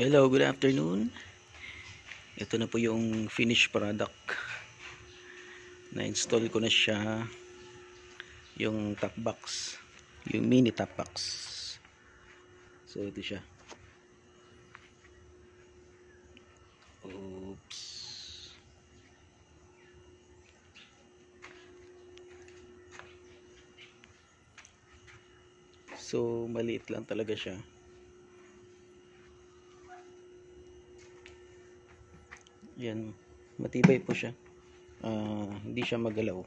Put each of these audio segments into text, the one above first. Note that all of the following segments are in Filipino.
Hello, good afternoon. Ito na po yung finished product. Na-install ko na siya, yung top box, yung mini top box. So ito siya. Oops. So maliit lang talaga siya. Yan, matibay po siya. Hindi siya magalaw.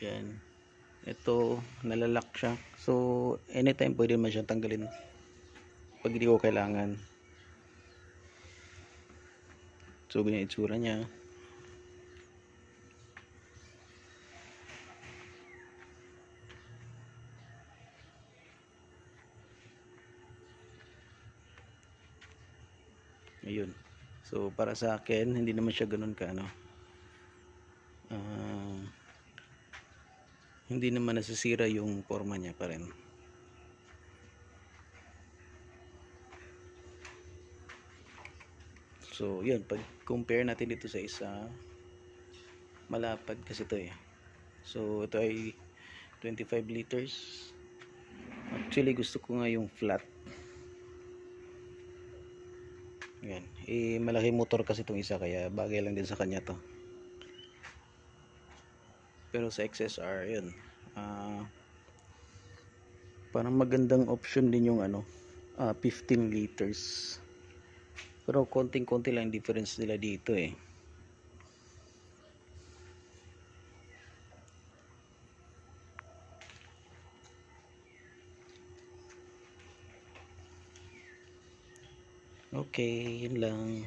Yan. Ito, nalalak siya. So, anytime pwede man siyang tanggalin pag hindi ko kailangan. So, ganyan itsura niya. Ayun. So, para sa akin, hindi naman siya ganun ka, ano. Hindi naman nasisira yung forma niya pa rin. So, yun. Pag compare natin dito sa isa, malapad kasi ito eh. So, ito ay 25 liters. Actually, gusto ko nga yung flat. Yan. Eh, malaki motor kasi itong isa, kaya bagay lang din sa kanya to. Pero sa XSR, yun. Parang magandang option din yung 15 liters. Pero konting-konti lang difference nila dito eh. Okay, yun lang.